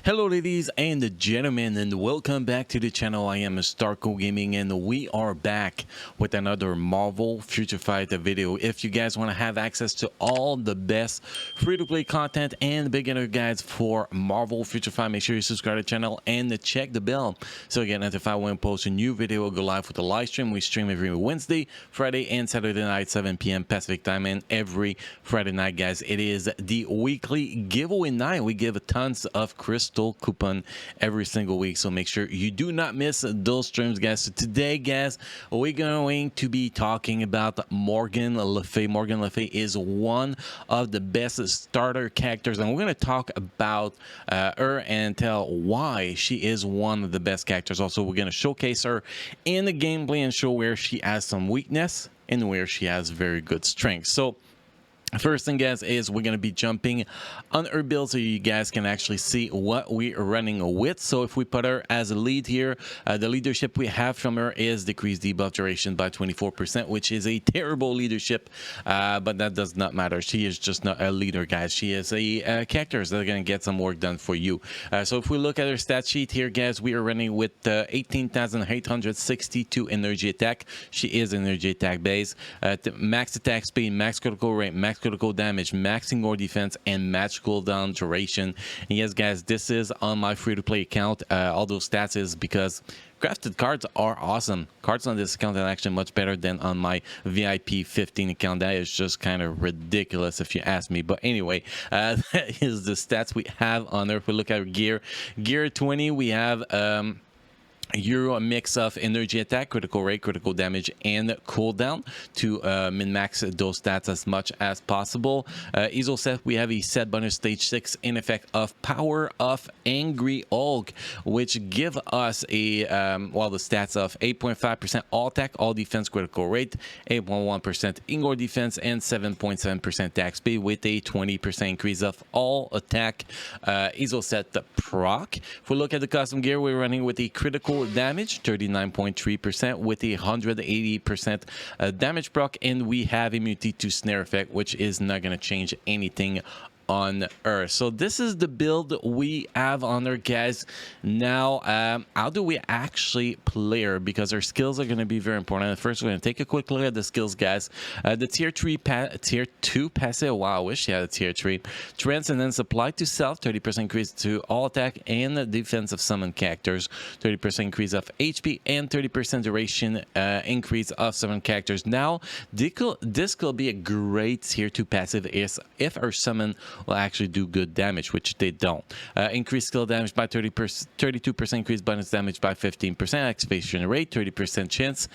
Hello ladies and gentlemen, and welcome back to the channel. I am Starco Gaming and we are back with another Marvel Future Fight video. If you guys want to have access to all the best free-to-play content and beginner guides for Marvel Future Fight, make sure you subscribe to the channel and check the bell so you get notified when we post a new video. We'll go live with a live stream. We stream every Wednesday, Friday and Saturday night 7 p.m. Pacific time, and every Friday night, guys, it is the weekly giveaway night. We give tons of crystal coupon every single week, so make sure you do not miss those streams, guys. So today, guys, we're going to be talking about Morgan Le Fay. Morgan Le Fay is one of the best starter characters, and we're going to talk about her and tell why she is one of the best characters. Also, we're going to showcase her in the gameplay and show where she has some weakness and where she has very good strength. So first thing, guys, is we're going to be jumping on her build so you guys can actually see what we are running with. So if we put her as a lead here, the leadership we have from her is decreased debuff duration by 24%, which is a terrible leadership, but that does not matter. She is just not a leader, guys. She is a character that are going to get some work done for you. So if we look at her stat sheet here, guys, we are running with 18,862 energy attack. She is energy attack base, max attack speed, max critical rate, max critical damage, max ignore defense, and match cooldown duration. And yes, guys, this is on my free-to-play account. All those stats is because crafted cards are awesome. Cards on this account are actually much better than on my VIP 15 account. That is just kind of ridiculous if you ask me. But anyway, that is the stats we have on there. If we look at gear 20, we have a mix of energy attack, critical rate, critical damage, and cooldown to min-max those stats as much as possible. ESO set, we have a set bonus stage 6 in effect of Power of Angry Hulk, which give us a the stats of 8.5% all attack, all defense, critical rate, 8.1% ignore defense, and 7.7% attack speed with a 20% increase of all attack. ESO set the proc. If we look at the custom gear, we're running with a critical damage 39.3% with a 180% damage proc, and we have immunity to snare effect, which is not going to change anything on Earth. So this is the build we have on her, guys. Now how do we actually play her, because her skills are going to be very important. First, we're going to take a quick look at the skills, guys. The tier 2 passive, wow, I wish she had a tier 3. Transcendence applied to self, 30% increase to all attack and defense of summon characters, 30% increase of HP, and 30% duration increase of summon characters. Now this could be a great tier 2 passive if her summon will actually do good damage, which they don't. Increase skill damage by 32%, increase bonus damage by 15%, activation rate 30% chance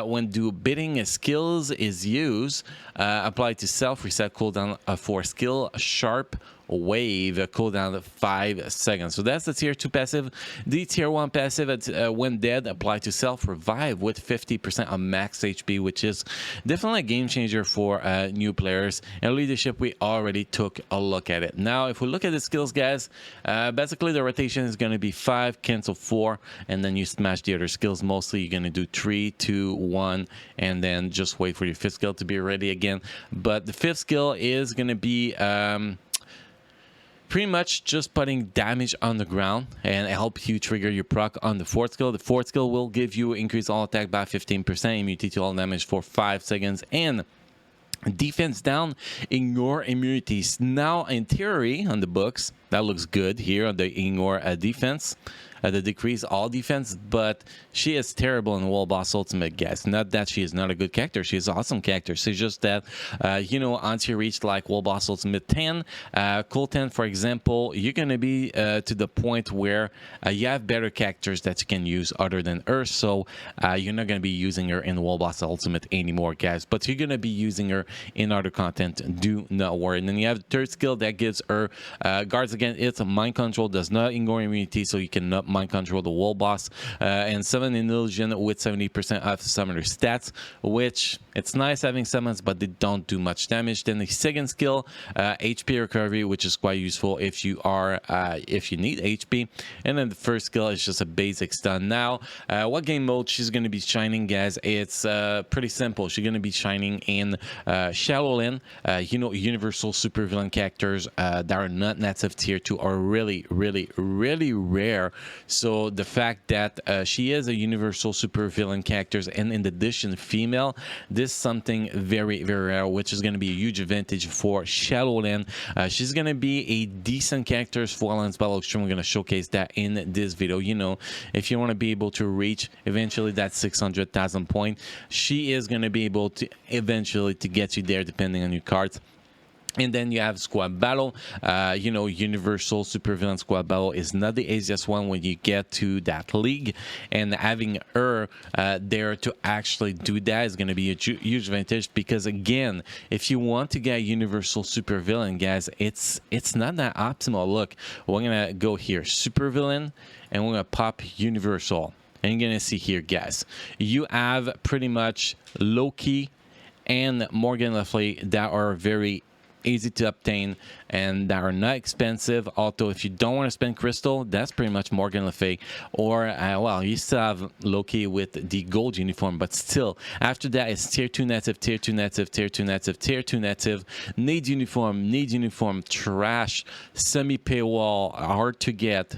when do bidding skills is used, applied to self, reset cooldown for skill, sharp wave, cooldown 5 seconds. So that's the tier 2 passive. The tier 1 passive, when dead, apply to self, revive with 50% of max HP, which is definitely a game changer for new players. And leadership, we already took a look at it. Now if we look at the skills, guys, basically the rotation is going to be 5, cancel 4, and then you smash the other skills. Mostly you're going to do 3, 2, 1, and then just wait for your 5th skill to be ready again. But the 5th skill is going to be pretty much just putting damage on the ground and help you trigger your proc on the 4th skill. The 4th skill will give you increase all attack by 15%, immunity to all damage for 5 seconds, and defense down, ignore immunities. Now in theory on the books, that looks good here on the ignore defense, the decrease all defense, but she is terrible in World Boss Ultimate, guys. Not that she is not a good character, she is an awesome character. It's just that anti-reach like World Boss Ultimate 10, Cool 10, for example, you're gonna be to the point where you have better characters that you can use other than her, so you're not gonna be using her in World Boss Ultimate anymore, guys, but you're gonna be using her in other content. Do not worry. And then you have the 3rd skill that gives her guards again. It's a mind control, does not ignore immunity, so you cannot mind control the wall boss, and summon an illusion with 70% of summoner stats, which it's nice having summons, but they don't do much damage. Then the second skill, HP recovery, which is quite useful if you need HP. And then the first skill is just a basic stun. Now, what game mode she's going to be shining, guys? It's pretty simple. She's going to be shining in Shadowland. Universal supervillain characters that are not native tier 2 are really, really, really rare. So the fact that she is a universal supervillain character, and in addition female, this is something very, very rare, which is going to be a huge advantage for Shadowland. She's going to be a decent character for Alliance Battle Extreme. We're going to showcase that in this video. If you want to be able to reach eventually that 600,000 point, she is going to be able to eventually to get you there depending on your cards. And then you have squad battle. Universal supervillain squad battle is not the easiest one when you get to that league, and having her there to actually do that is going to be a huge advantage, because again, if you want to get universal supervillain, guys, it's not that optimal. Look, we're gonna go here, supervillain, and we're gonna pop universal, and you're gonna see here, guys, you have pretty much Loki and Morgan Le Fay that are very easy to obtain and that are not expensive. Although if you don't want to spend crystal, that's pretty much Morgan Le Fay, or you still have Loki with the gold uniform, but still after that it's tier 2 native, tier 2 native, tier 2 native, tier 2 native, need uniform, trash, semi paywall, hard to get,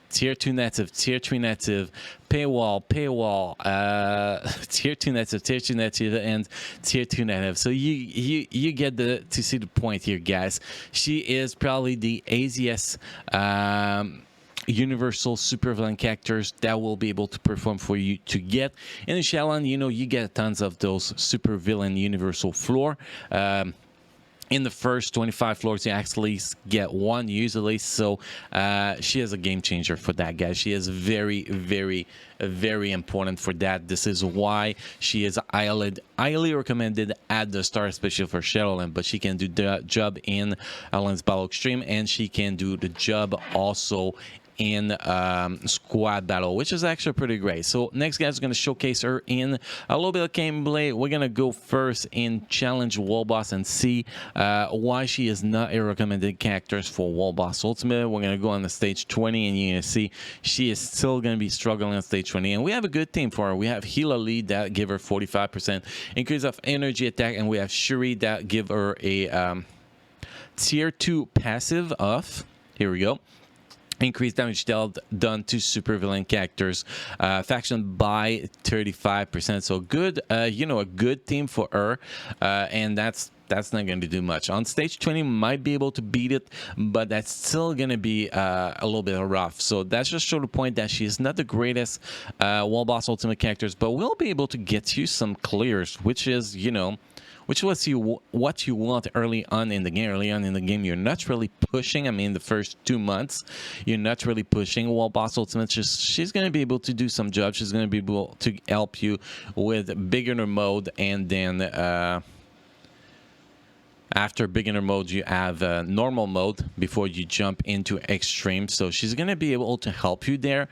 tier 2 native, tier 3 native, paywall, tier 2 native, and tier 2 native. So you get to see the point here, guys. She is probably the easiest universal supervillain characters that will be able to perform for you to get in the Shadowland. You get tons of those supervillain universal floor. In the first 25 floors, you actually get one usually. So she is a game changer for that, guys. She is very, very, very important for that. This is why she is highly recommended at the start, especially for Shadowland. But she can do the job in Alliance Battle Extreme, and she can do the job also in squad battle, which is actually pretty great. So next, guys, we're going to showcase her in a little bit of gameplay. We're going to go first in challenge wall boss and see why she is not a recommended character for wall boss ultimate. We're going to go on the stage 20, and you're going to see she is still going to be struggling on stage 20, and we have a good team for her. We have Hila Lee that give her 45% increase of energy attack, and we have Shuri that give her a tier 2 passive of, here we go, increased damage dealt done to supervillain characters faction by 35%. So good, a good team for her, and that's not going to do much. On stage 20, might be able to beat it, but that's still going to be a little bit rough. So that's just show the point that she is not the greatest wall boss ultimate characters, but will be able to get you some clears, which is, which was what you want early on in the game. Early on in the game, you're not really pushing. I mean, the first 2 months, you're not really pushing wall boss ultimate. She's going to be able to do some jobs. She's going to be able to help you with beginner mode, and then after beginner mode, you have normal mode before you jump into extreme. So she's going to be able to help you there,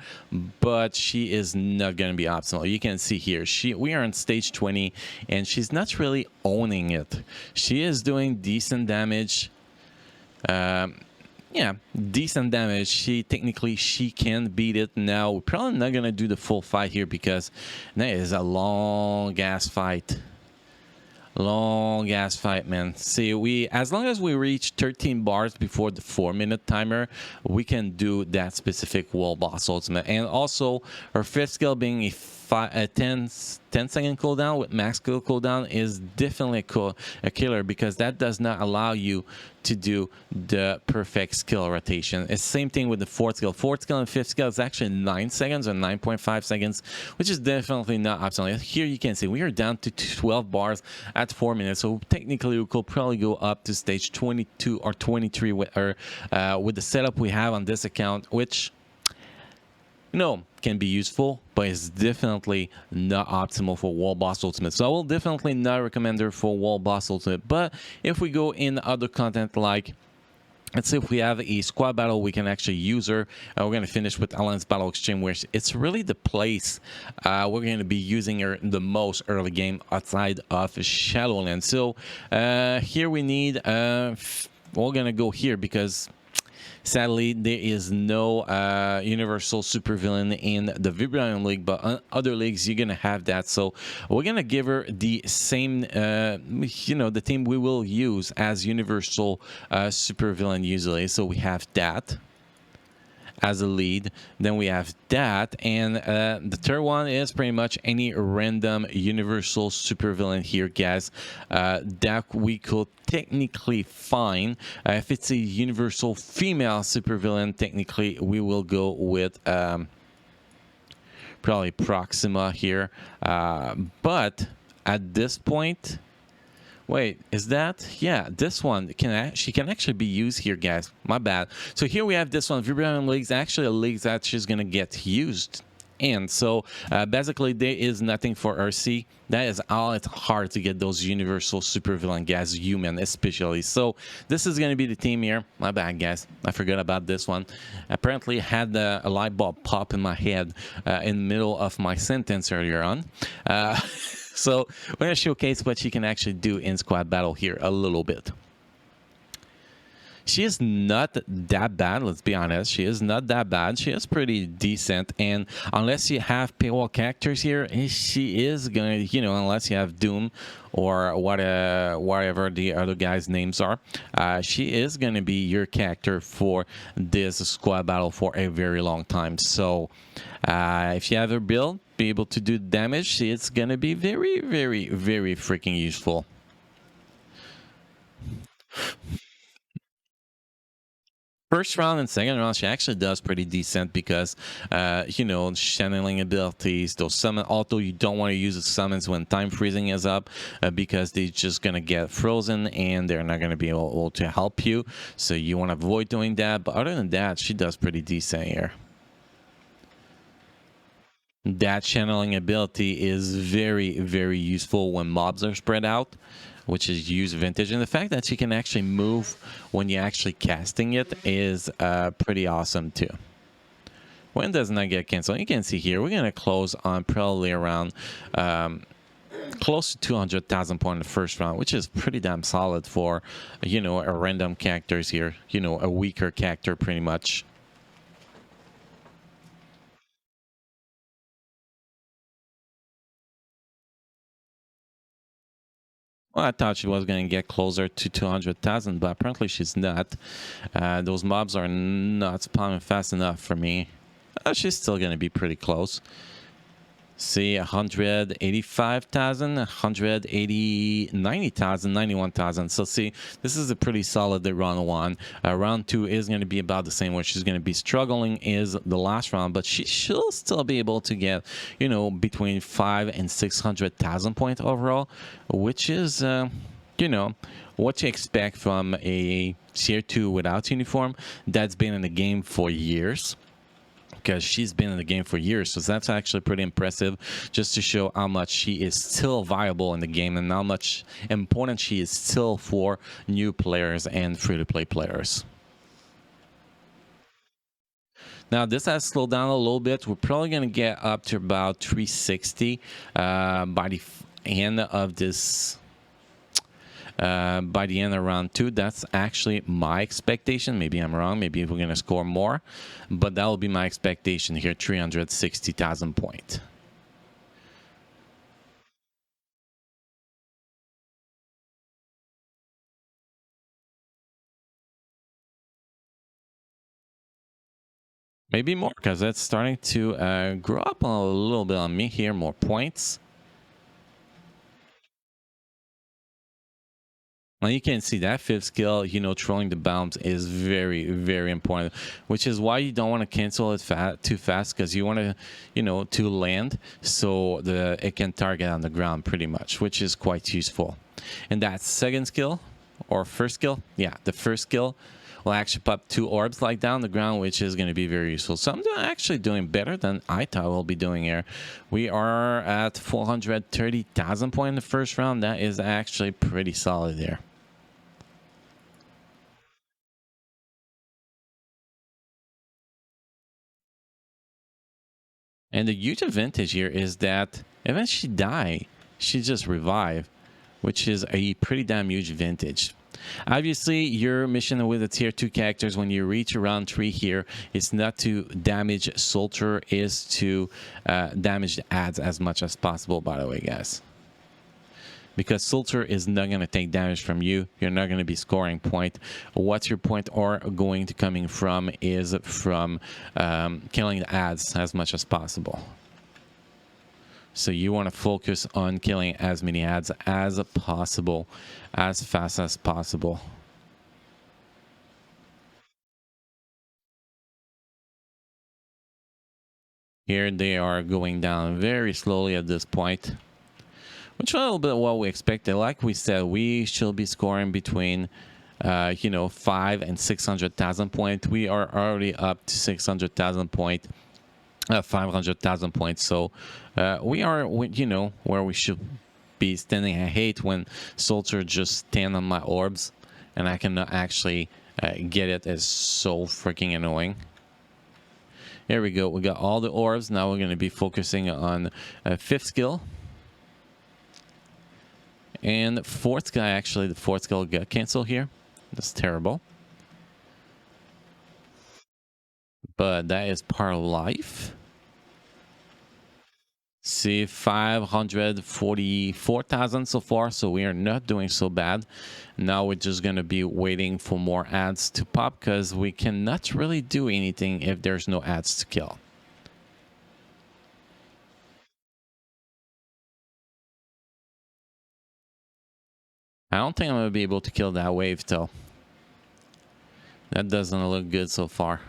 but she is not going to be optimal. You can see here, we are on stage 20, and she's not really owning it. She is doing decent damage. Yeah, decent damage. Technically she can beat it. Now, we're probably not going to do the full fight here, because that is a long ass fight. Long ass fight, man. See, as long as we reach 13 bars before the 4-minute timer, we can do that specific wall boss ultimate. And also, her fifth skill being a 10-second cooldown with max skill cooldown is definitely a killer, because that does not allow you to do the perfect skill rotation. It's the same thing with the fourth skill. Fourth skill and fifth skill is actually 9 seconds or 9.5 seconds, which is definitely not optimal. Here you can see we are down to 12 bars at 4 minutes. So technically we could probably go up to stage 22 or 23 with her, with the setup we have on this account, which can be useful, but it's definitely not optimal for wall boss ultimate. So I will definitely not recommend her for wall boss ultimate. But if we go in other content like Let's see if we have a squad battle we can actually use her. We're going to finish with Alliance Battle Exchange, where it's really the place we're going to be using her the most early game outside of Shadowlands. So here we need, we're going to go here because sadly, there is no universal supervillain in the Vibranium League, but other leagues you're gonna have that. So we're gonna give her the same, the team we will use as universal supervillain usually. So we have that as a lead. Then we have that, and the third one is pretty much any random universal supervillain here, guys, that we could technically find. If it's a universal female supervillain, technically we will go with probably Proxima here, but at this point, wait, is that? Yeah, this one she can actually be used here, guys. My bad. So here we have this one. Vibranium League's actually a league that she's gonna get used. And so basically there is nothing for RC. That is all. It's hard to get those universal supervillain guys, human especially. So this is going to be the team here. My bad, guys. I forgot about this one. Apparently had a light bulb pop in my head in the middle of my sentence earlier on. So we're going to showcase what she can actually do in squad battle here a little bit. She is not that bad, let's be honest. She is not that bad. She is pretty decent. And unless you have paywall characters here, she is going to, unless you have Doom or whatever the other guys' names are, she is going to be your character for this squad battle for a very long time. So if you have her build, be able to do damage, it's going to be very, very, very freaking useful. First round and second round, she actually does pretty decent because, channeling abilities, those summon, although you don't want to use the summons when time freezing is up because they're just going to get frozen and they're not going to be able to help you. So you want to avoid doing that. But other than that, she does pretty decent here. That channeling ability is very, very useful when mobs are spread out, which is use vintage, and the fact that you can actually move when you're actually casting it is pretty awesome too. When does not get canceled? You can see here we're gonna close on probably around close to 200,000 points in the first round, which is pretty damn solid for a random characters here, a weaker character pretty much. Well, I thought she was going to get closer to 200,000, but apparently she's not. Those mobs are not spawning fast enough for me. She's still going to be pretty close. See, 185,000, 180, 90,000, 91,000. So see, this is a pretty solid round one. Round two is going to be about the same. Where she's going to be struggling is the last round, but she should still be able to get, between 500,000 and 600,000 points overall, which is, what you expect from a tier 2 without uniform that's been in the game for years. Because she's been in the game for years, so that's actually pretty impressive, just to show how much she is still viable in the game and how much important she is still for new players and free-to-play players. Now this has slowed down a little bit. We're probably going to get up to about 360 by the end of this. By the end of round 2, that's actually my expectation. Maybe I'm wrong. Maybe we're going to score more, but that will be my expectation here. 360,000 points. Maybe more, because that's starting to grow up a little bit on me here. More points. Now you can see that fifth skill, trolling the bombs is very, very important, which is why you don't want to cancel it too fast, because you want to, to land so it can target on the ground pretty much, which is quite useful. And that second skill or first skill, yeah, the first skill will actually pop 2 orbs like down the ground, which is going to be very useful. So I'm actually doing better than I thought we'll be doing here. We are at 430,000 points in the first round. That is actually pretty solid there. And the huge advantage here is that even if she die, she just revive, which is a pretty damn huge advantage. Obviously, your mission with the tier 2 characters when you reach around 3 here is not to damage Soldier, is to damage the ads as much as possible, by the way, guys. Because Soldier is not going to take damage from you. You're not going to be scoring point. What your point are going to coming from is from killing the ads as much as possible. So you want to focus on killing as many ads as possible, as fast as possible. Here they are going down very slowly at this point, which is a little bit what we expected. Like we said, we should be scoring between, 5 and 600,000 points. We are already up to 600,000 points. 500,000 points. So we are, where we should be standing. I hate when Soldier just stand on my orbs and I cannot actually get it. It's so freaking annoying. Here we go. We got all the orbs. Now we're going to be focusing on 5th skill. And 4th skill, actually, the 4th skill got canceled here. That's terrible. But that is part of life. See, 544,000 so far, so we are not doing so bad. Now we're just going to be waiting for more ads to pop because we cannot really do anything if there's no ads to kill. I don't think I'm going to be able to kill that wave though. That doesn't look good so far.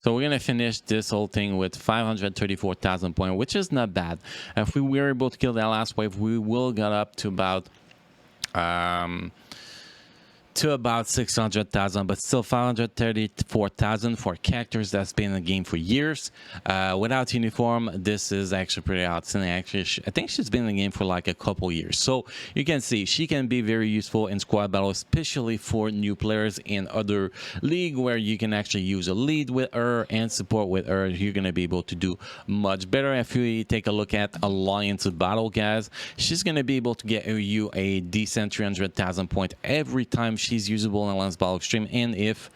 So we're going to finish this whole thing with 534,000 points, which is not bad. If we were able to kill that last wave, we will get up to about 600,000, but still 534,000 for characters that's been in the game for years. Without uniform, this is actually pretty outstanding. Actually, I think she's been in the game for like a couple years. So you can see she can be very useful in squad battle, especially for new players in other league where you can actually use a lead with her and support with her. You're going to be able to do much better. If you take a look at Alliance Battle, guys, she's going to be able to get you a decent 300,000 point every time she's usable in Alliance Battle Extreme. And if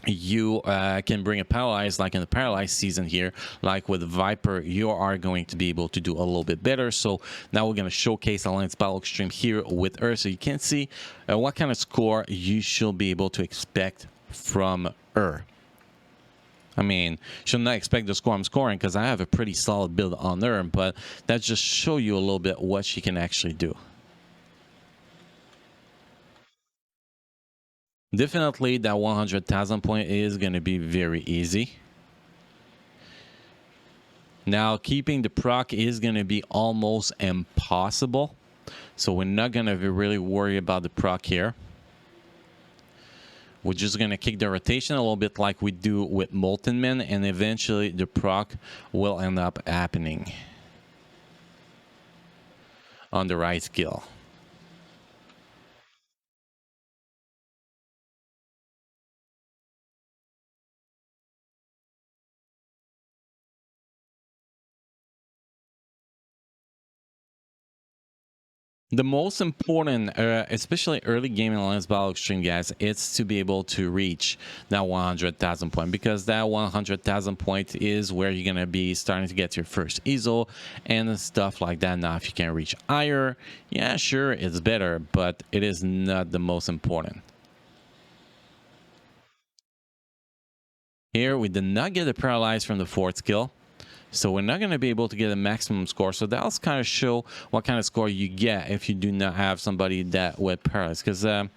you can bring a paralyzed, like in the paralyzed season here, like with Viper, you are going to be able to do a little bit better. So now we're going to showcase Alliance Battle Extreme here with her, so you can see what kind of score you should be able to expect from her. I mean, should not expect the score I'm scoring because I have a pretty solid build on her, but that just show you a little bit what she can actually do. Definitely that 100,000 point is going to be very easy. Now keeping the proc is going to be almost impossible, so we're not going to really worry about the proc here. We're just going to kick the rotation a little bit like we do with Molten Men, and eventually the proc will end up happening on the right skill. The most important, especially early game in Alliance Battle Extreme, guys, it's to be able to reach that 100,000 point, because that 100,000 point is where you're going to be starting to get your first ESO and stuff like that. Now, if you can reach higher, yeah, sure, it's better, but it is not the most important. Here, we did not get a paralyzed from the 4th skill, so we're not going to be able to get a maximum score. So that'll kind of show what kind of score you get if you do not have somebody that with paralyzed. Because, well,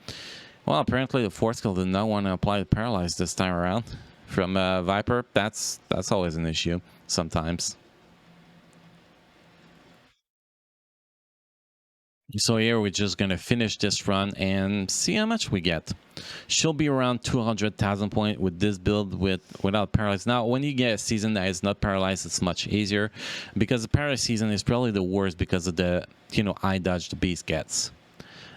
apparently the 4th skill did not want to apply the paralyzed this time around from Viper. That's always an issue sometimes. So here we're just gonna finish this run and see how much we get. She'll be around 200,000 points with this build without paralyzed. Now, when you get a season that is not paralyzed, it's much easier because the paralyzed season is probably the worst because of the eye dodge the beast gets.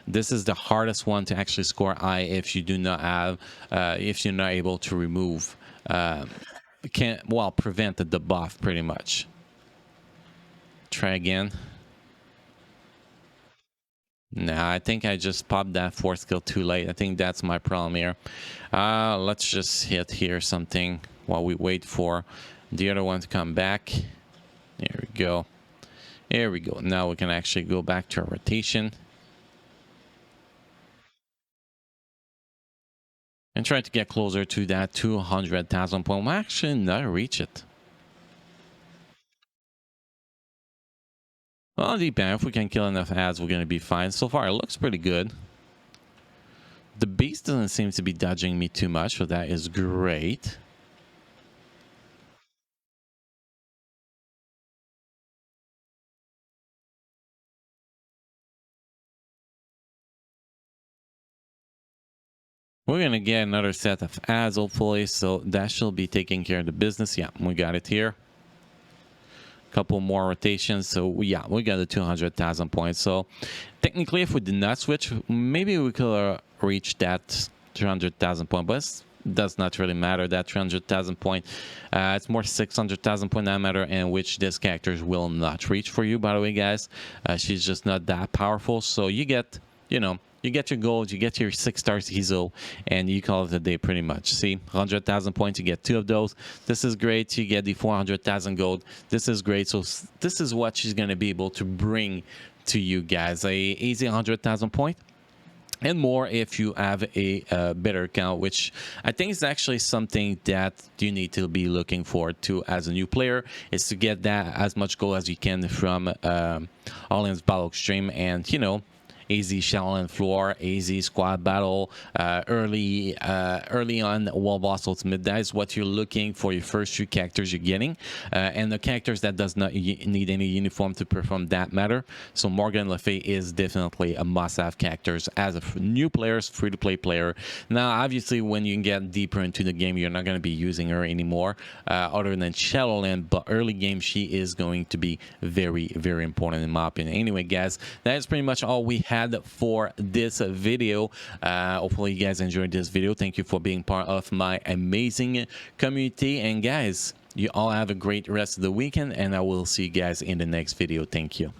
This is the hardest one to actually score eye if you do not have if you're not able to remove prevent the debuff pretty much. Try again. Nah, I think I just popped that 4th skill too late. I think that's my problem here. Let's just hit here something while we wait for the other one to come back. There we go. There we go. Now we can actually go back to our rotation. And try to get closer to that 200,000 point. We'll actually not reach it. Well, depends. If we can kill enough ads, we're going to be fine. So far, it looks pretty good. The beast doesn't seem to be dodging me too much, so that is great. We're going to get another set of ads, hopefully, so that should be taking care of the business. Yeah, we got it here. Couple more rotations, so yeah, we got the 200,000 points. So technically, if we did not switch, maybe we could reach that 300,000 point, but it does not really matter. That 300,000 point, it's more 600,000 point that matter, and which this character will not reach for you, by the way, guys. She's just not that powerful. So you get, you get your gold, you get your 6 stars EZO, and you call it a day pretty much. See, 100,000 points, you get 2 of those. This is great. You get the 400,000 gold. This is great. So this is what she's going to be able to bring to you guys. A easy 100,000 point. And more if you have a better account, which I think is actually something that you need to be looking forward to as a new player, is to get that as much gold as you can from All-In's Battle Extreme, and easy shell and floor, easy squad battle, early on wall boss ultimate. That is what you're looking for, your first 3 characters you're getting, and the characters that does not need any uniform to perform that matter. So Morgan Le Fay is definitely a must-have characters as a new player, free-to-play player. Now, obviously, when you get deeper into the game, you're not going to be using her anymore, other than Shadowland. But early game, she is going to be very, very important in my opinion. Anyway, guys, that is pretty much all we had for this video. Hopefully you guys enjoyed this video. Thank you for being part of my amazing community, and guys, you all have a great rest of the weekend, and I will see you guys in the next video. Thank you.